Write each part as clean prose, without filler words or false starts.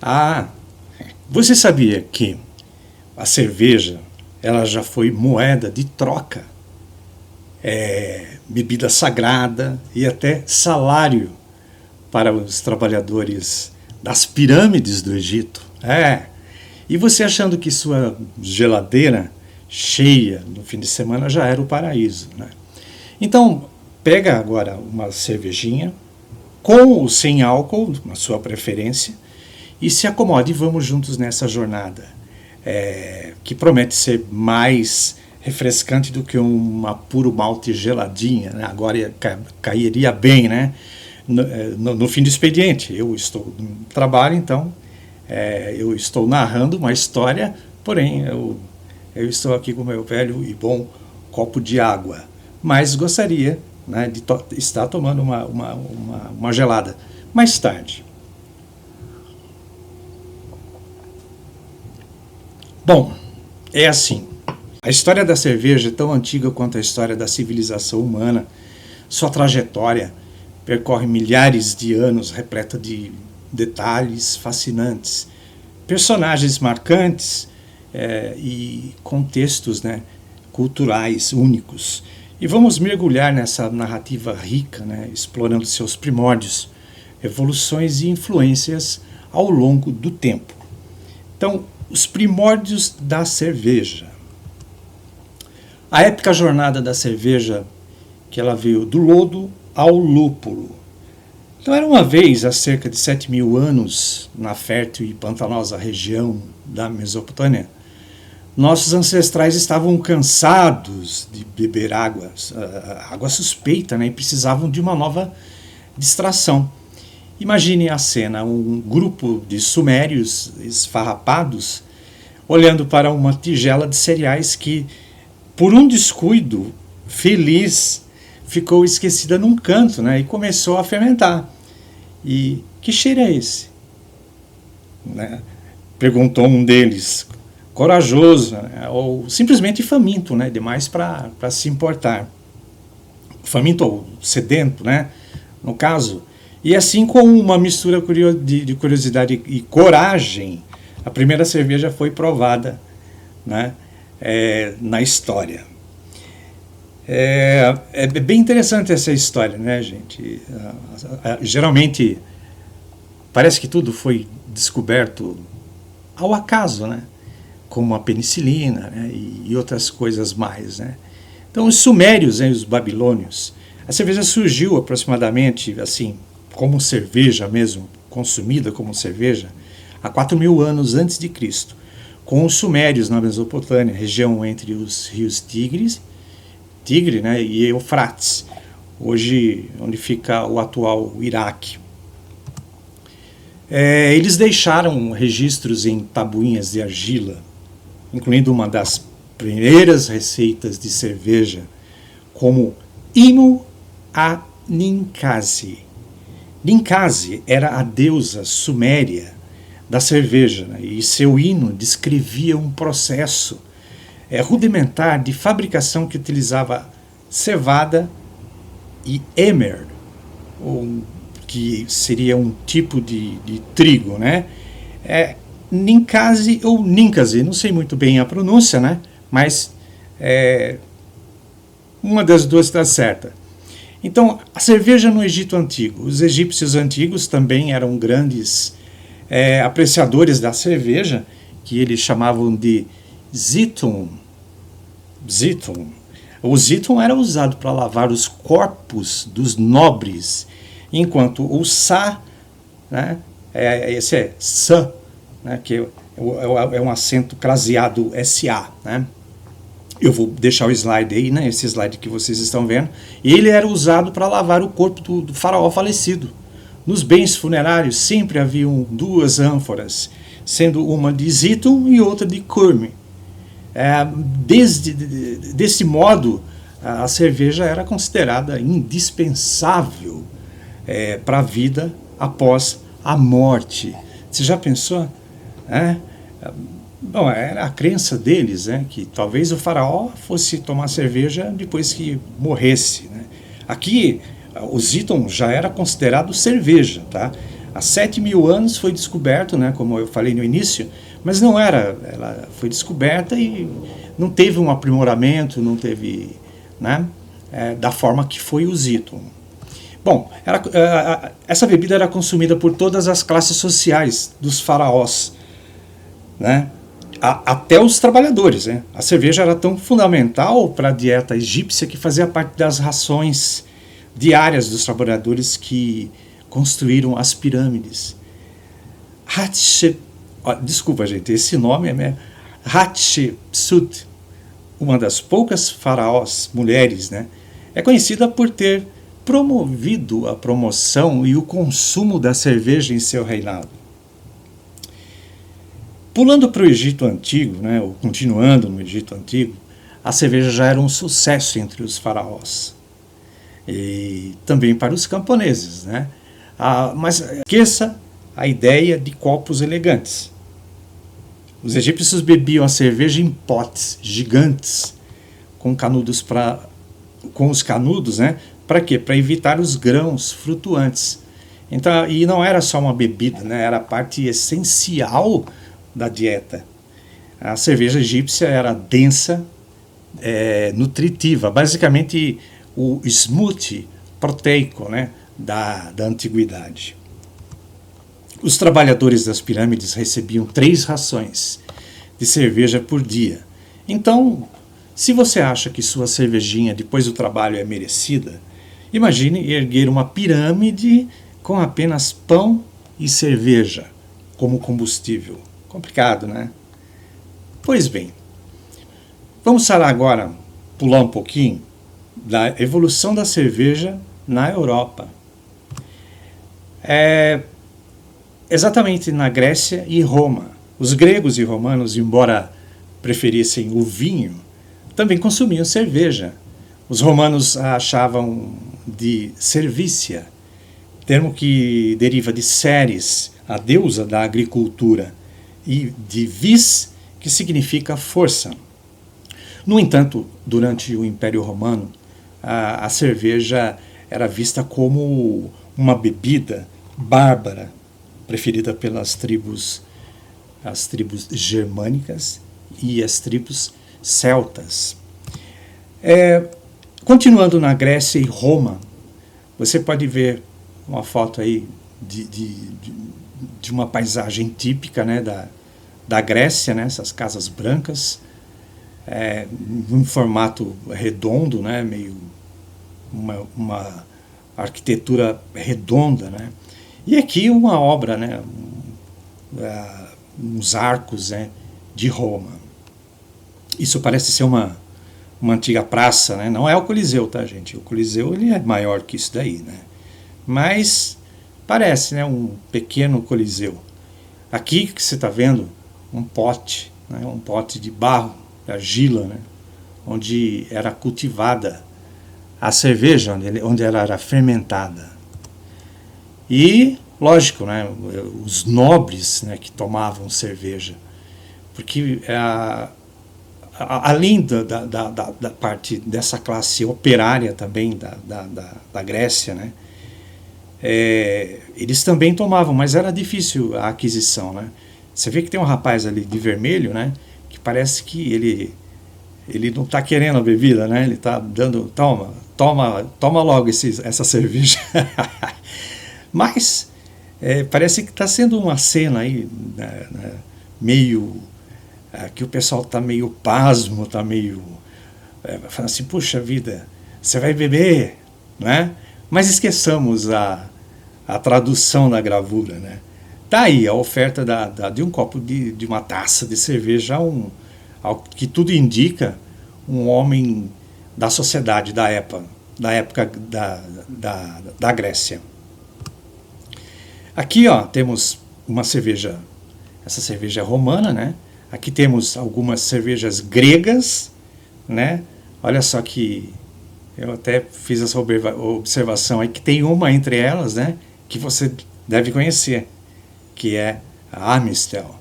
Ah, você sabia que a cerveja ela já foi moeda de troca, bebida sagrada e até salário para os trabalhadores das pirâmides do Egito? E você achando que sua geladeira cheia no fim de semana já era o paraíso, né? Então, pega agora uma cervejinha, com ou sem álcool, na sua preferência, e se acomode e vamos juntos nessa jornada, que promete ser mais refrescante do que uma puro malte geladinha, né? Agora cairia bem, né? No fim do expediente. Eu estou no trabalho, então eu estou narrando uma história, porém eu estou aqui com o meu velho e bom copo de água, mas gostaria, né, de estar tomando uma gelada mais tarde. Bom, é assim. A história da cerveja é tão antiga quanto a história da civilização humana. Sua trajetória percorre milhares de anos, repleta de detalhes fascinantes, personagens marcantes e contextos, né, culturais únicos. E vamos mergulhar nessa narrativa rica, né, explorando seus primórdios, evoluções e influências ao longo do tempo. Então, os primórdios da cerveja. A épica jornada da cerveja, que ela veio do lodo ao lúpulo. Então, era uma vez, há cerca de 7.000 anos, na fértil e pantanosa região da Mesopotâmia, nossos ancestrais estavam cansados de beber água suspeita, né, e precisavam de uma nova distração. Imagine a cena, um grupo de sumérios esfarrapados olhando para uma tigela de cereais que, por um descuido feliz, ficou esquecida num canto, né, e começou a fermentar. E que cheiro é esse? Né? Perguntou um deles, corajoso, né, ou simplesmente faminto, né, demais para se importar. Faminto ou sedento, né, no caso. E assim, com uma mistura de curiosidade e coragem, a primeira cerveja foi provada, né, na história. É bem interessante essa história, né, gente? Geralmente, parece que tudo foi descoberto ao acaso, né? Como a penicilina, né, e outras coisas mais, né? Então, os sumérios, né, os babilônios, a cerveja surgiu aproximadamente, assim, como cerveja mesmo, consumida como cerveja, há 4.000 anos antes de Cristo, com os sumérios na Mesopotâmia, região entre os rios Tigre, né, e Eufrates, hoje onde fica o atual Iraque. Eles deixaram registros em tabuinhas de argila, incluindo uma das primeiras receitas de cerveja, como Hino a Ninkasi. Ninkasi era a deusa suméria da cerveja, né, e seu hino descrevia um processo rudimentar de fabricação que utilizava cevada e emmer, que seria um tipo de trigo, né? Ninkasi ou Ninkasi, não sei muito bem a pronúncia, né? Mas uma das duas está certa. Então, a cerveja no Egito Antigo. Os egípcios antigos também eram grandes apreciadores da cerveja, que eles chamavam de zitum. O zitum era usado para lavar os corpos dos nobres, enquanto o sa, né, esse é sa, né, que é um acento craseado SA, né? Eu vou deixar o slide aí, né, esse slide que vocês estão vendo. Ele era usado para lavar o corpo do faraó falecido. Nos bens funerários sempre haviam duas ânforas, sendo uma de zitum e outra de curme. Desse modo, a cerveja era considerada indispensável para a vida após a morte. Você já pensou? Bom, era a crença deles, né, que talvez o faraó fosse tomar cerveja depois que morresse, né? Aqui, o zitum já era considerado cerveja, tá? Há 7.000 anos foi descoberto, né, como eu falei no início, mas não era, ela foi descoberta e não teve um aprimoramento, não teve, né, da forma que foi o Zito. Bom, essa bebida era consumida por todas as classes sociais dos faraós, né, até os trabalhadores, né? A cerveja era tão fundamental para a dieta egípcia que fazia parte das rações diárias dos trabalhadores que construíram as pirâmides. Desculpa, gente, esse nome é Hatshepsut, uma das poucas faraós mulheres, né? É conhecida por ter promovido a promoção e o consumo da cerveja em seu reinado. Pulando para o Egito Antigo, né, ou continuando no Egito Antigo, a cerveja já era um sucesso entre os faraós e também para os camponeses, né? Mas esqueça a ideia de copos elegantes. Os egípcios bebiam a cerveja em potes gigantes com os canudos, né? Para quê? Para evitar os grãos flutuantes. Então, e não era só uma bebida, né? Era parte essencial da dieta. A cerveja egípcia era densa, nutritiva, basicamente o smoothie proteico, né, da antiguidade. Os trabalhadores das pirâmides recebiam 3 rações de cerveja por dia. Então, se você acha que sua cervejinha depois do trabalho é merecida, imagine erguer uma pirâmide com apenas pão e cerveja como combustível. Complicado, né? Pois bem, vamos falar agora, pular um pouquinho, da evolução da cerveja na Europa. Exatamente na Grécia e Roma. Os gregos e romanos, embora preferissem o vinho, também consumiam cerveja. Os romanos a achavam de cervícia, termo que deriva de Ceres, a deusa da agricultura, e de vis, que significa força. No entanto, durante o Império Romano, a cerveja era vista como uma bebida bárbara, preferida pelas as tribos germânicas e as tribos celtas. Continuando na Grécia e Roma, você pode ver uma foto aí de uma paisagem típica, né, da Grécia, né, essas casas brancas, em formato redondo, né, meio uma arquitetura redonda, né, e aqui uma obra, né, uns arcos, né, de Roma. Isso parece ser uma antiga praça, né, não é o Coliseu, tá, gente? O Coliseu ele é maior que isso daí, né, mas parece, né, um pequeno Coliseu. Aqui que você está vendo um pote, né, um pote de barro, de argila, né, onde era cultivada a cerveja, onde ela era fermentada. E, lógico, né, os nobres, né, que tomavam cerveja, porque além da parte dessa classe operária também da Grécia, né, eles também tomavam, mas era difícil a aquisição, né? Você vê que tem um rapaz ali de vermelho, né, que parece que ele não está querendo a bebida, né? Ele está dando, toma logo essa cerveja. Mas parece que está sendo uma cena aí, né, meio que o pessoal está meio pasmo, está meio falando assim, puxa vida, você vai beber, né? Mas esqueçamos a tradução da gravura, né? Tá aí a oferta de um copo de uma taça de cerveja ao que tudo indica um homem da sociedade da época da Grécia. Aqui, ó, temos uma cerveja, essa cerveja é romana, né? Aqui temos algumas cervejas gregas, né? Olha só que eu até fiz essa observação aí que tem uma entre elas, né, que você deve conhecer, que é a Amistel.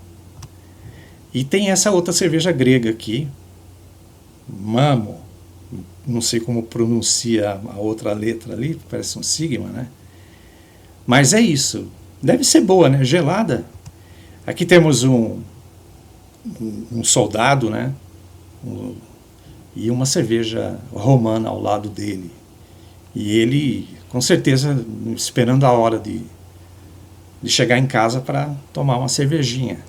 E tem essa outra cerveja grega aqui, Mamo, não sei como pronuncia a outra letra ali, parece um sigma, né? Mas é isso. Deve ser boa, né? Gelada. Aqui temos um soldado, né? E uma cerveja romana ao lado dele. E ele, com certeza, esperando a hora de chegar em casa para tomar uma cervejinha.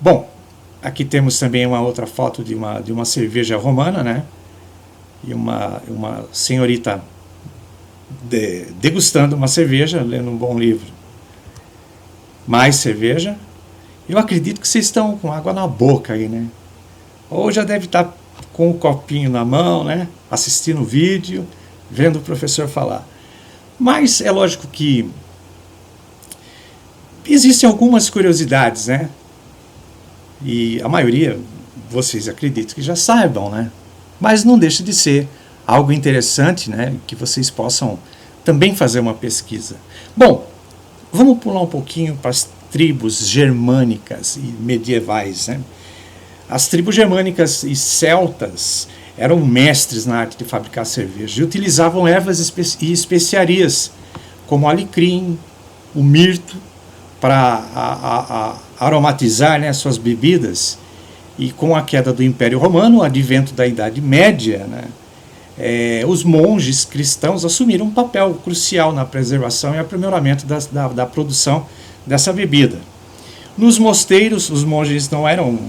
Bom, aqui temos também uma outra foto de uma cerveja romana, né? E uma senhorita degustando uma cerveja, lendo um bom livro. Mais cerveja. Eu acredito que vocês estão com água na boca aí, né? Ou já deve estar com o copinho na mão, né? Assistindo o vídeo, vendo o professor falar. Mas é lógico que existem algumas curiosidades, né? E a maioria, vocês acreditam que já saibam, né? Mas não deixa de ser algo interessante, né? Que vocês possam também fazer uma pesquisa. Bom, vamos pular um pouquinho para as tribos germânicas e medievais, né? As tribos germânicas e celtas eram mestres na arte de fabricar cerveja e utilizavam ervas e especiarias, como o alecrim, o mirto, para aromatizar, né, suas bebidas. E com a queda do Império Romano, o advento da Idade Média, né, os monges cristãos assumiram um papel crucial na preservação e aprimoramento da produção dessa bebida. Nos mosteiros, os monges não eram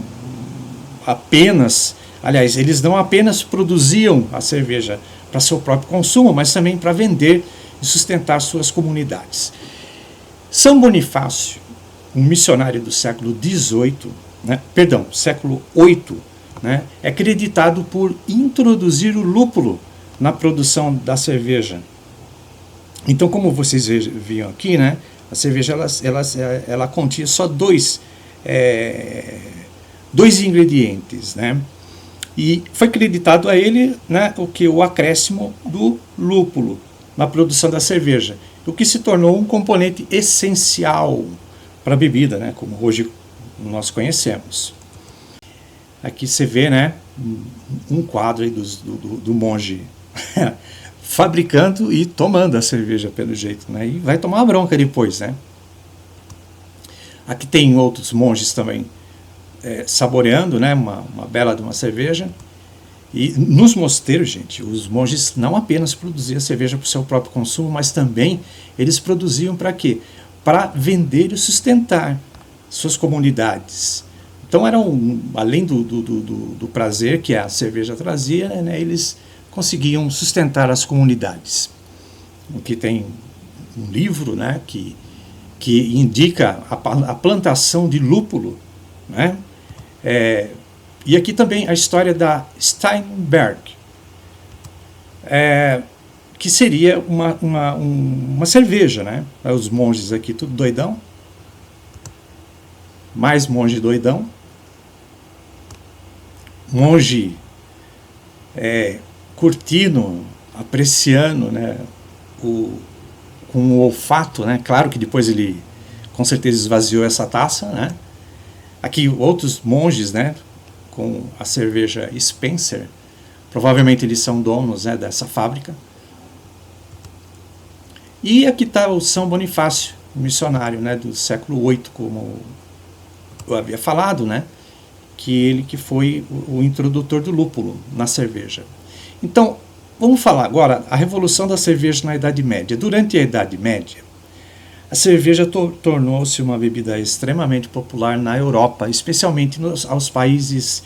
apenas, aliás, eles não apenas produziam a cerveja para seu próprio consumo, mas também para vender e sustentar suas comunidades. São Bonifácio, um missionário do século XVIII, século VIII, né, é acreditado por introduzir o lúpulo na produção da cerveja. Então, como vocês viram aqui, né, a cerveja ela continha só dois ingredientes, né? E foi acreditado a ele, né, o acréscimo do lúpulo na produção da cerveja, o que se tornou um componente essencial para a bebida, né, como hoje nós conhecemos. Aqui você vê, né, um quadro aí do monge fabricando e tomando a cerveja, pelo jeito, né, e vai tomar uma bronca depois, né. Aqui tem outros monges também saboreando, né, uma bela de uma cerveja. E nos mosteiros, gente, os monges não apenas produziam cerveja para o seu próprio consumo, mas também eles produziam para quê? Para vender e sustentar suas comunidades. Então, além do prazer que a cerveja trazia, né, eles conseguiam sustentar as comunidades. Aqui tem um livro, né, que indica a plantação de lúpulo, né? E aqui também a história da Steinberg, que seria uma cerveja, né? Os monges aqui tudo doidão, mais monge doidão, monge curtindo, apreciando, né, com o olfato, né? Claro que depois ele com certeza esvaziou essa taça, né? Aqui outros monges, né, com a cerveja Spencer, provavelmente eles são donos, né, dessa fábrica. E aqui está o São Bonifácio, um missionário, né, do século VIII, como eu havia falado, né, que foi o introdutor do lúpulo na cerveja. Então, vamos falar agora a revolução da cerveja na Idade Média. Durante a Idade Média, a cerveja tornou-se uma bebida extremamente popular na Europa, especialmente aos países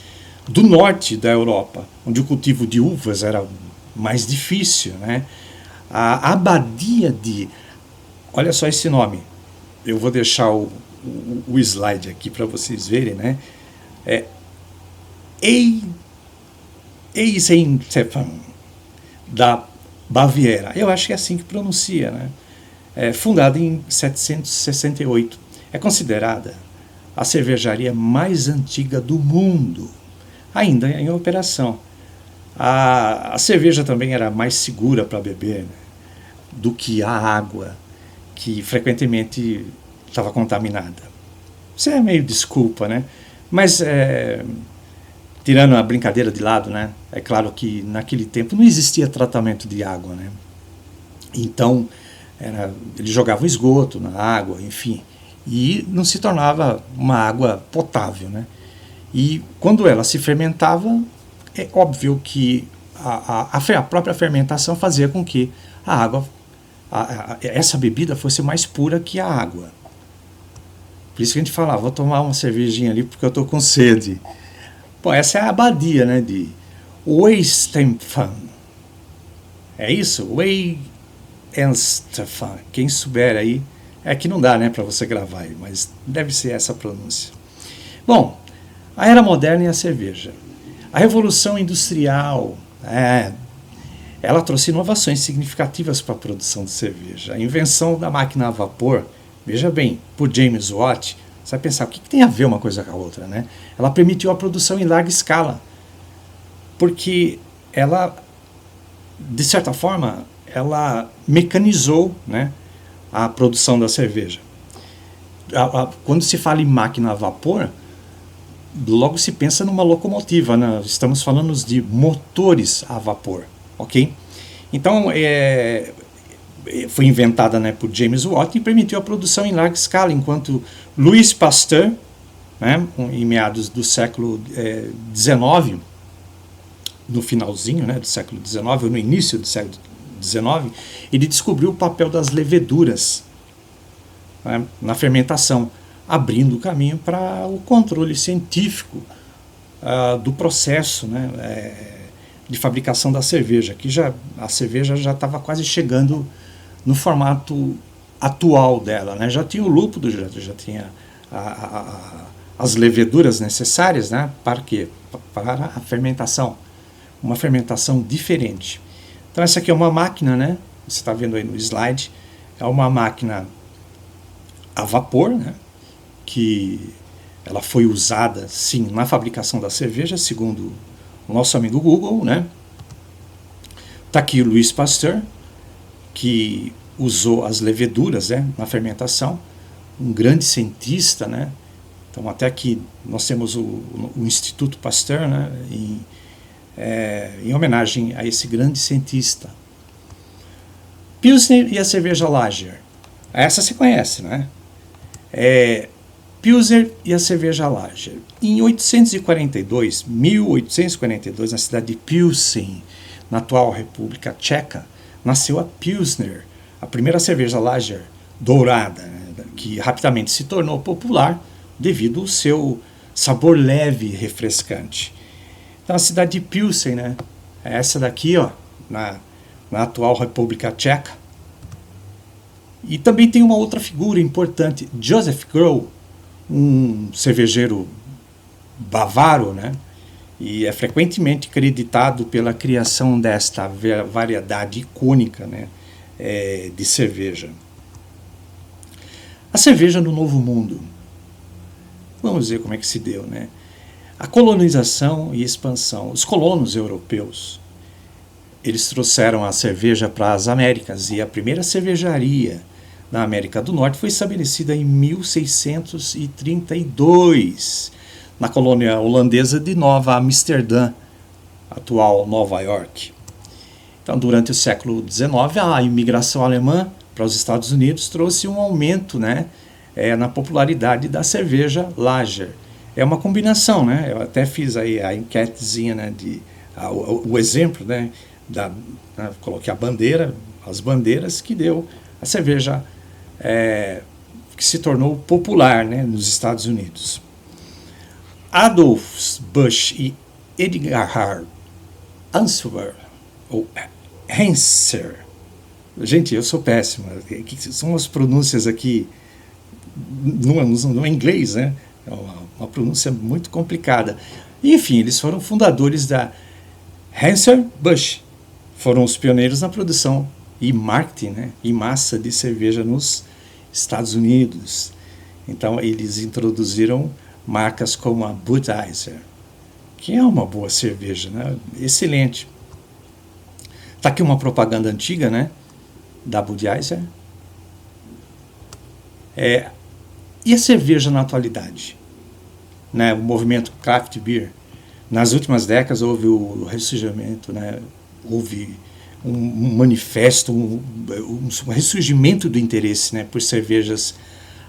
do norte da Europa, onde o cultivo de uvas era mais difícil, né? A abadia de... Olha só esse nome. Eu vou deixar o slide aqui para vocês verem, né? Eisensteffen, da Baviera. Eu acho que é assim que pronuncia, né? Fundada em 768. É considerada a cervejaria mais antiga do mundo, ainda em operação. A cerveja também era mais segura para beber, né, do que a água, que frequentemente estava contaminada. Isso é meio desculpa, né? Mas, tirando a brincadeira de lado, né, é claro que naquele tempo não existia tratamento de água, né? Então, Ele jogava o esgoto na água, enfim, e não se tornava uma água potável, né? E quando ela se fermentava, é óbvio que a própria fermentação fazia com que a água, essa bebida fosse mais pura que a água. Por isso que a gente fala, vou tomar uma cervejinha ali porque eu estou com sede. Pô, essa é a abadia, né, de Weihenstephan. É isso? Weihenstephan. Quem souber aí, é que não dá, né, para você gravar aí, mas deve ser essa a pronúncia. Bom, a era moderna e a cerveja. A revolução industrial, ela trouxe inovações significativas para a produção de cerveja. A invenção da máquina a vapor, veja bem, por James Watt, você vai pensar, o que tem a ver uma coisa com a outra, né? Ela permitiu a produção em larga escala, porque ela, de certa forma, ela mecanizou, né, a produção da cerveja. Quando se fala em máquina a vapor, logo se pensa numa locomotiva, né? Estamos falando de motores a vapor, ok? Então, foi inventada, né, por James Watt e permitiu a produção em larga escala, enquanto Louis Pasteur, né, em meados do século XIX, no finalzinho, né, do século XIX, ou no início do século XIX, ele descobriu o papel das leveduras, né, na fermentação, abrindo o caminho para o controle científico do processo, né, de fabricação da cerveja, que a cerveja já estava quase chegando no formato atual dela, né? Já tinha o lúpulo, já tinha as leveduras necessárias, né, para quê? Para a fermentação, uma fermentação diferente. Então essa aqui é uma máquina, né? Você está vendo aí no slide, é uma máquina a vapor, né, que ela foi usada, sim, na fabricação da cerveja, segundo o nosso amigo Google, né? Está aqui o Louis Pasteur, que usou as leveduras, né, na fermentação, um grande cientista, né? Então até aqui nós temos o Instituto Pasteur, né, em homenagem a esse grande cientista. Pilsner e a cerveja Lager. Essa se conhece, né? Pilsner e a cerveja Lager. Em 1842, na cidade de Pilsen, na atual República Tcheca, nasceu a Pilsner, a primeira cerveja Lager dourada, né, que rapidamente se tornou popular devido ao seu sabor leve e refrescante. Então a cidade de Pilsen, né, é essa daqui, ó, na atual República Tcheca. E também tem uma outra figura importante, Josef Groh, um cervejeiro bávaro, né? E é frequentemente creditado pela criação desta variedade icônica, né, de cerveja. A cerveja no Novo Mundo. Vamos ver como é que se deu, né? A colonização e expansão. Os colonos europeus, eles trouxeram a cerveja para as Américas, e a primeira cervejaria na América do Norte foi estabelecida em 1632, na colônia holandesa de Nova Amsterdã, atual Nova York. Então, durante o século XIX, a imigração alemã para os Estados Unidos trouxe um aumento, né, na popularidade da cerveja Lager. É uma combinação, né? Eu até fiz aí a enquetezinha, né, o exemplo, né, coloquei as bandeiras que deu a cerveja que se tornou popular, né, nos Estados Unidos. Adolf Busch e Edgar Answer, ou Henser. Gente, eu sou péssimo. São as pronúncias aqui no inglês, né? É uma pronúncia muito complicada. Enfim, eles foram fundadores da Anheuser-Busch. Foram os pioneiros na produção e marketing, né, em massa de cerveja nos Estados Unidos. Então, eles introduziram marcas como a Budweiser, que é uma boa cerveja, né? Excelente. Está aqui uma propaganda antiga, né, da Budweiser. E a cerveja na atualidade? Né, o movimento craft beer. Nas últimas décadas houve o ressurgimento, né, houve um manifesto, um ressurgimento do interesse, né, por cervejas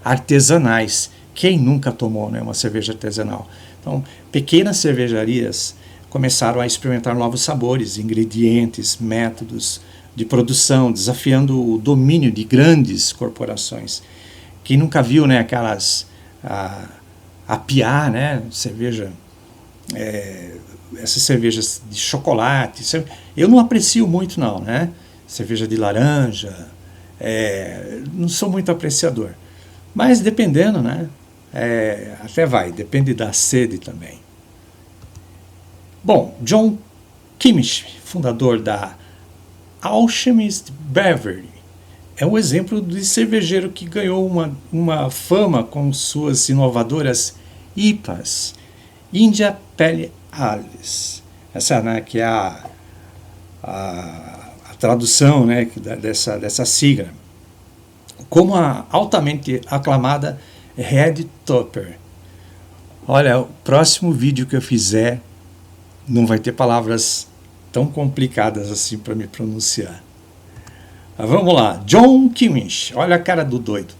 artesanais. Quem nunca tomou, né, uma cerveja artesanal? Então, pequenas cervejarias começaram a experimentar novos sabores, ingredientes, métodos de produção, desafiando o domínio de grandes corporações. Quem nunca viu, né, aquelas a piar, né, cerveja, essas cervejas de chocolate, eu não aprecio muito não, né, cerveja de laranja, não sou muito apreciador, mas dependendo, né, até vai, depende da sede também. Bom, John Kimmich, fundador da Alchemist Brewery, é um exemplo de cervejeiro que ganhou uma fama com suas inovadoras IPAs, India Pale Ales. Essa, né, que é a tradução, né, dessa sigla. Como a altamente aclamada Red Topper. Olha, o próximo vídeo que eu fizer não vai ter palavras tão complicadas assim para me pronunciar. Mas vamos lá, John Kimmich, olha a cara do doido.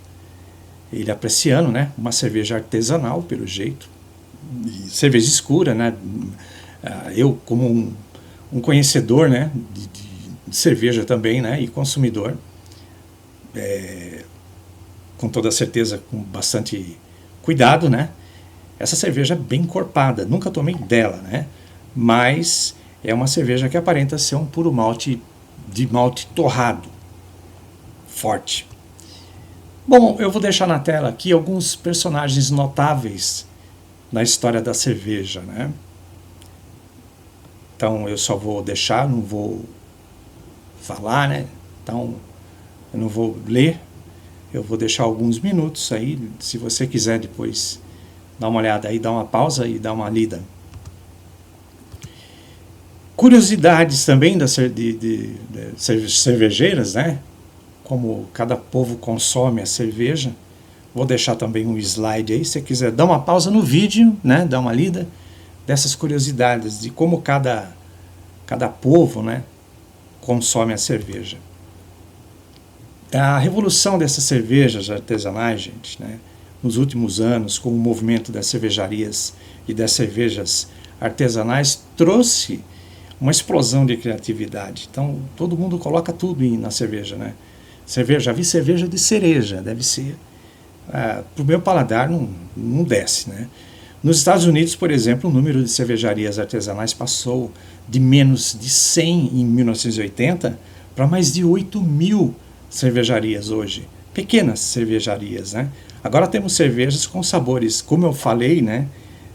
Ele apreciando, né, uma cerveja artesanal, pelo jeito, e cerveja escura, né. Eu, como um conhecedor, né, de cerveja também, né, e consumidor, com toda certeza, com bastante cuidado, né, essa cerveja é bem encorpada, nunca tomei dela, né, mas é uma cerveja que aparenta ser um puro malte, de malte torrado, forte. Bom, eu vou deixar na tela aqui alguns personagens notáveis na história da cerveja, né? Então eu só vou deixar, não vou falar, né? Então eu não vou ler, eu vou deixar alguns minutos aí, se você quiser depois dar uma olhada aí, dar uma pausa e dar uma lida. Curiosidades também de cervejeiras, né? Como cada povo consome a cerveja. Vou deixar também um slide aí, se você quiser dar uma pausa no vídeo, né? Dar uma lida dessas curiosidades de como cada povo, né, consome a cerveja. A revolução dessas cervejas artesanais, gente, né, nos últimos anos, com o movimento das cervejarias e das cervejas artesanais, trouxe uma explosão de criatividade. Então, todo mundo coloca tudo na cerveja, né? Já vi cerveja de cereja, deve ser. Para o meu paladar não desce, né? Nos Estados Unidos, por exemplo, o número de cervejarias artesanais passou de menos de 100 em 1980 para mais de 8.000 cervejarias hoje. Pequenas cervejarias, né? Agora temos cervejas com sabores, como eu falei, né,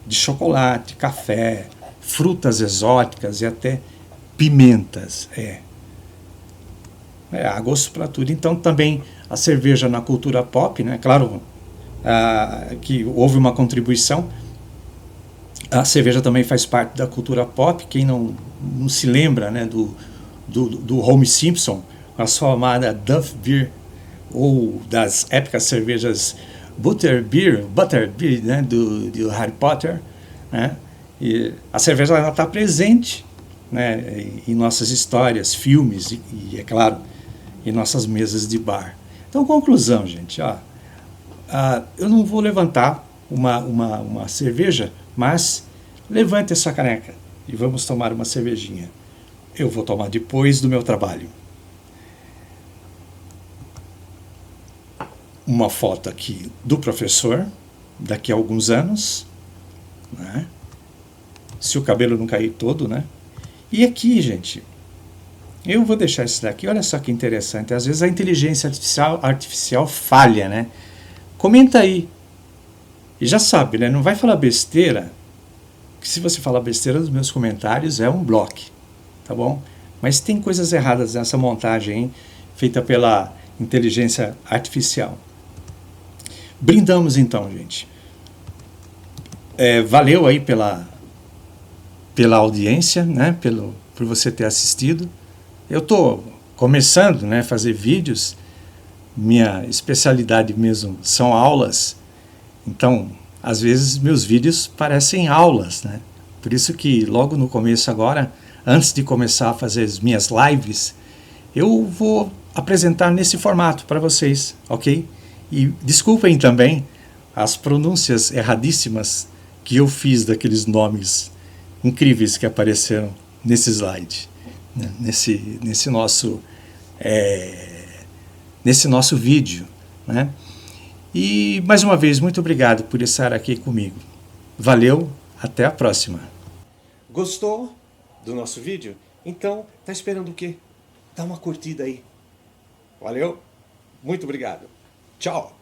de chocolate, café, frutas exóticas e até pimentas. Há gosto para tudo. Então também a cerveja na cultura pop, né? Claro que houve uma contribuição. A cerveja também faz parte da cultura pop. Quem não se lembra, né, do Homer Simpson, a sua amada Duff Beer, ou das épicas cervejas Butterbeer, né, do Harry Potter, né? E a cerveja está presente, né, em nossas histórias, filmes e, é claro, em nossas mesas de bar. Então, conclusão, gente, eu não vou levantar uma cerveja, mas levante essa caneca e vamos tomar uma cervejinha. Eu vou tomar depois do meu trabalho. Uma foto aqui do professor, daqui a alguns anos, né? Se o cabelo não cair todo, né? E aqui, gente, eu vou deixar isso daqui, olha só que interessante, às vezes a inteligência artificial falha, né? Comenta aí, e já sabe, né? Não vai falar besteira, que se você falar besteira nos meus comentários é um bloco, tá bom? Mas tem coisas erradas nessa montagem, hein? Feita pela inteligência artificial. Brindamos então, gente. Valeu aí pela audiência, né? Por você ter assistido. Eu estou começando, né, a fazer vídeos. Minha especialidade mesmo são aulas. Então, às vezes meus vídeos parecem aulas, né? Por isso que logo no começo agora, antes de começar a fazer as minhas lives, eu vou apresentar nesse formato para vocês, ok? E desculpem também as pronúncias erradíssimas que eu fiz daqueles nomes incríveis que apareceram nesse slide, né? Nesse nosso vídeo, né? E mais uma vez, muito obrigado por estar aqui comigo. Valeu, até a próxima. Gostou do nosso vídeo? Então, tá esperando o quê? Dá uma curtida aí. Valeu? Muito obrigado. Tchau!